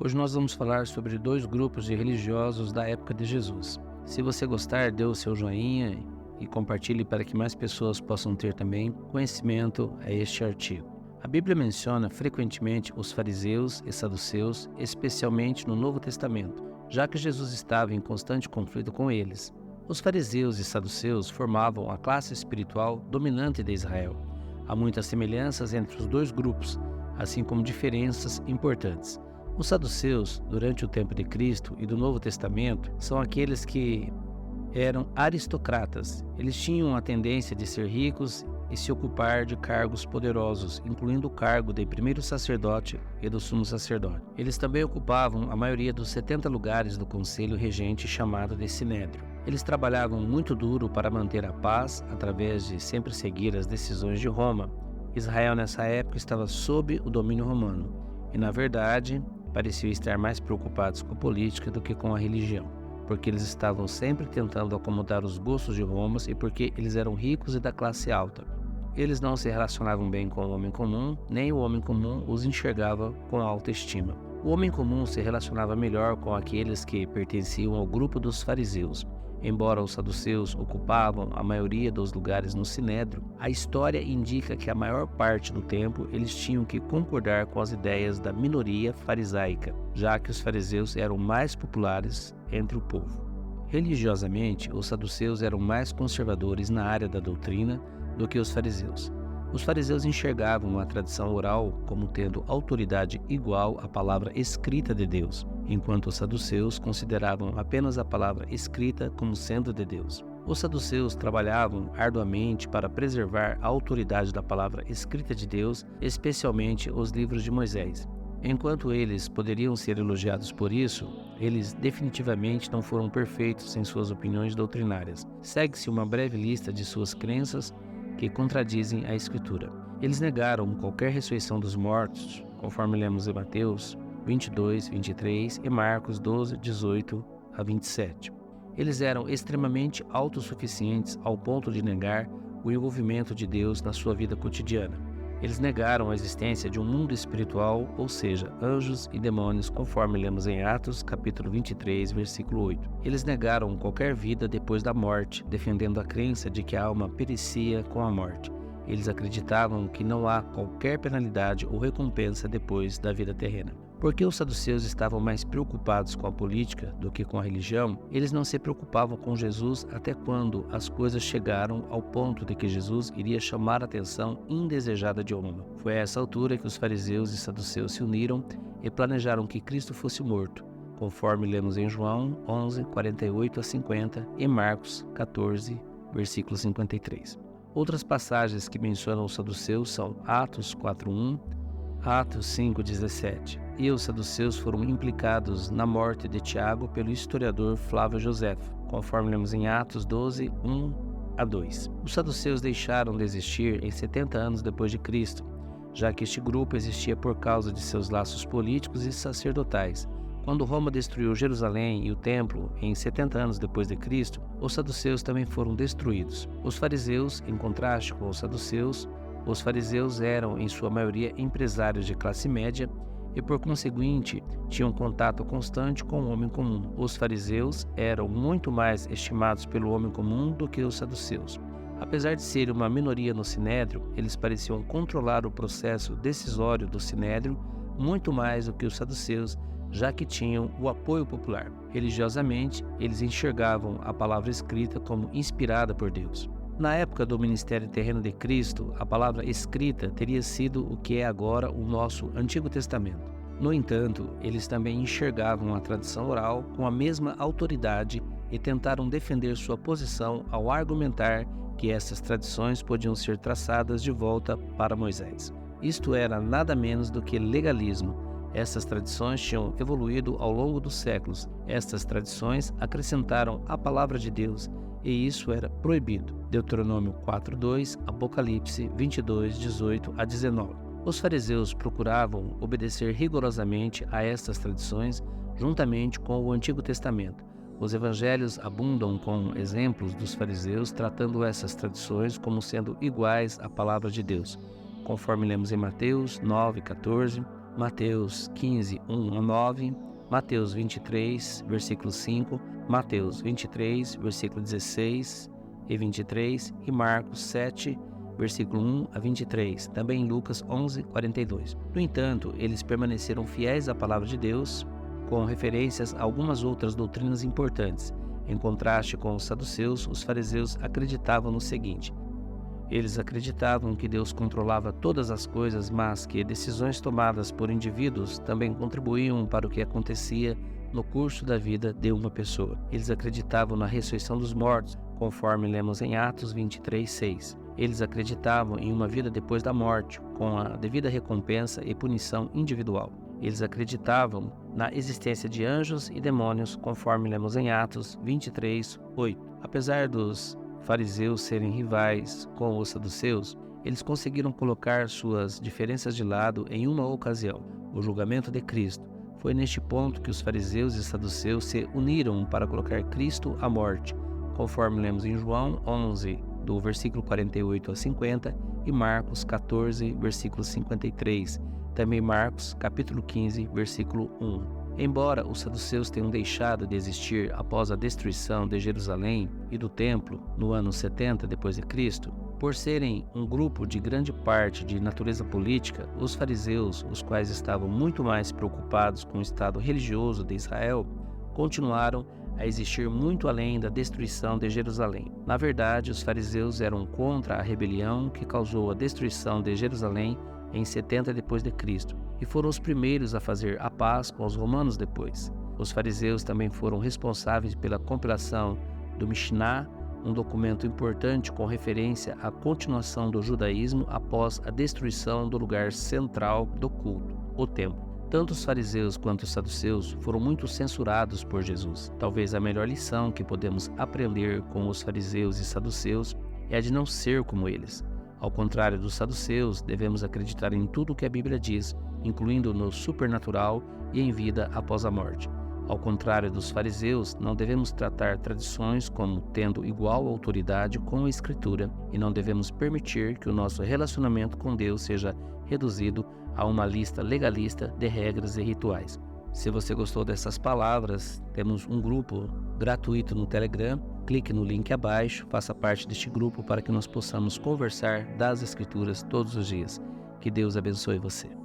Hoje nós vamos falar sobre dois grupos de religiosos da época de Jesus. Se você gostar, dê o seu joinha e compartilhe para que mais pessoas possam ter também conhecimento a este artigo. A Bíblia menciona frequentemente os fariseus e saduceus, especialmente no Novo Testamento, já que Jesus estava em constante conflito com eles. Os fariseus e saduceus formavam a classe espiritual dominante de Israel. Há muitas semelhanças entre os dois grupos, assim como diferenças importantes. Os saduceus, durante o tempo de Cristo e do Novo Testamento, são aqueles que eram aristocratas. Eles tinham a tendência de ser ricos e se ocupar de cargos poderosos, incluindo o cargo de primeiro sacerdote e do sumo sacerdote. Eles também ocupavam a maioria dos 70 lugares do conselho regente chamado de Sinédrio. Eles trabalhavam muito duro para manter a paz através de sempre seguir as decisões de Roma. Israel nessa época estava sob o domínio romano e, na verdade, pareciam estar mais preocupados com a política do que com a religião, porque eles estavam sempre tentando acomodar os gostos de Roma e porque eles eram ricos e da classe alta. Eles não se relacionavam bem com o homem comum, nem o homem comum os enxergava com alta estima. O homem comum se relacionava melhor com aqueles que pertenciam ao grupo dos fariseus. Embora os saduceus ocupavam a maioria dos lugares no Sinédrio, a história indica que a maior parte do tempo eles tinham que concordar com as ideias da minoria farisaica, já que os fariseus eram mais populares entre o povo. Religiosamente, os saduceus eram mais conservadores na área da doutrina do que os fariseus. Os fariseus enxergavam a tradição oral como tendo autoridade igual à palavra escrita de Deus, enquanto os saduceus consideravam apenas a palavra escrita como sendo de Deus. Os saduceus trabalhavam arduamente para preservar a autoridade da palavra escrita de Deus, especialmente os livros de Moisés. Enquanto eles poderiam ser elogiados por isso, eles definitivamente não foram perfeitos em suas opiniões doutrinárias. Segue-se uma breve lista de suas crenças que contradizem a Escritura. Eles negaram qualquer ressurreição dos mortos, conforme lemos em Mateus 22, 23 e Marcos 12, 18 a 27. Eles eram extremamente autossuficientes ao ponto de negar o envolvimento de Deus na sua vida cotidiana. Eles negaram a existência de um mundo espiritual, ou seja, anjos e demônios, conforme lemos em Atos, capítulo 23, versículo 8. Eles negaram qualquer vida depois da morte, defendendo a crença de que a alma perecia com a morte. Eles acreditavam que não há qualquer penalidade ou recompensa depois da vida terrena. Porque os saduceus estavam mais preocupados com a política do que com a religião, eles não se preocupavam com Jesus até quando as coisas chegaram ao ponto de que Jesus iria chamar a atenção indesejada de Roma. Foi a essa altura que os fariseus e saduceus se uniram e planejaram que Cristo fosse morto, conforme lemos em João 11, 48 a 50 e Marcos 14, versículo 53. Outras passagens que mencionam os saduceus são Atos 4:1, Atos 5:17. E os saduceus foram implicados na morte de Tiago pelo historiador Flávio Josefo, conforme lemos em Atos 12, 1 a 2. Os saduceus deixaram de existir em 70 anos depois de Cristo, já que este grupo existia por causa de seus laços políticos e sacerdotais. Quando Roma destruiu Jerusalém e o templo em 70 anos depois de Cristo, os saduceus também foram destruídos. Os fariseus, em contraste com os saduceus eram em sua maioria empresários de classe média e, por conseguinte, tinham contato constante com o homem comum. Os fariseus eram muito mais estimados pelo homem comum do que os saduceus. Apesar de serem uma minoria no Sinédrio, eles pareciam controlar o processo decisório do Sinédrio muito mais do que os saduceus, já que tinham o apoio popular. Religiosamente, eles enxergavam a palavra escrita como inspirada por Deus. Na época do ministério terreno de Cristo, a palavra escrita teria sido o que é agora o nosso Antigo Testamento. No entanto, eles também enxergavam a tradição oral com a mesma autoridade e tentaram defender sua posição ao argumentar que essas tradições podiam ser traçadas de volta para Moisés. Isto era nada menos do que legalismo. Essas tradições tinham evoluído ao longo dos séculos. Estas tradições acrescentaram a palavra de Deus e isso era proibido. Deuteronômio 4:2, Apocalipse 22, 18 a 19. Os fariseus procuravam obedecer rigorosamente a estas tradições juntamente com o Antigo Testamento. Os evangelhos abundam com exemplos dos fariseus tratando essas tradições como sendo iguais à palavra de Deus, conforme lemos em Mateus 9:14, Mateus 15, 1 a 9, Mateus 23, versículo 5, Mateus 23, versículo 16 e 23 e Marcos 7, versículo 1 a 23, também em Lucas 11, 42. No entanto, eles permaneceram fiéis à palavra de Deus, com referências a algumas outras doutrinas importantes. Em contraste com os saduceus, os fariseus acreditavam no seguinte: eles acreditavam que Deus controlava todas as coisas, mas que decisões tomadas por indivíduos também contribuíam para o que acontecia no curso da vida de uma pessoa. Eles acreditavam na ressurreição dos mortos, conforme lemos em Atos 23, 6. Eles acreditavam em uma vida depois da morte, com a devida recompensa e punição individual. Eles acreditavam na existência de anjos e demônios, conforme lemos em Atos 23, 8. Apesar dos fariseus serem rivais com os saduceus, eles conseguiram colocar suas diferenças de lado em uma ocasião: o julgamento de Cristo. Foi neste ponto que os fariseus e saduceus se uniram para colocar Cristo à morte, conforme lemos em João 11, do versículo 48 a 50, e Marcos 14, versículo 53, também Marcos capítulo 15, versículo 1. Embora os saduceus tenham deixado de existir após a destruição de Jerusalém e do templo no ano 70 d.C., por serem um grupo de grande parte de natureza política, os fariseus, os quais estavam muito mais preocupados com o estado religioso de Israel, continuaram a existir muito além da destruição de Jerusalém. Na verdade, os fariseus eram contra a rebelião que causou a destruição de Jerusalém em 70 d.C., e foram os primeiros a fazer a paz com os romanos depois. Os fariseus também foram responsáveis pela compilação do Mishnah, um documento importante com referência à continuação do judaísmo após a destruição do lugar central do culto, o templo. Tanto os fariseus quanto os saduceus foram muito censurados por Jesus. Talvez a melhor lição que podemos aprender com os fariseus e saduceus é a de não ser como eles. Ao contrário dos saduceus, devemos acreditar em tudo o que a Bíblia diz, incluindo no supernatural e em vida após a morte. Ao contrário dos fariseus, não devemos tratar tradições como tendo igual autoridade com a Escritura, e não devemos permitir que o nosso relacionamento com Deus seja reduzido a uma lista legalista de regras e rituais. Se você gostou dessas palavras, temos um grupo gratuito no Telegram. Clique no link abaixo, faça parte deste grupo para que nós possamos conversar das Escrituras todos os dias. Que Deus abençoe você.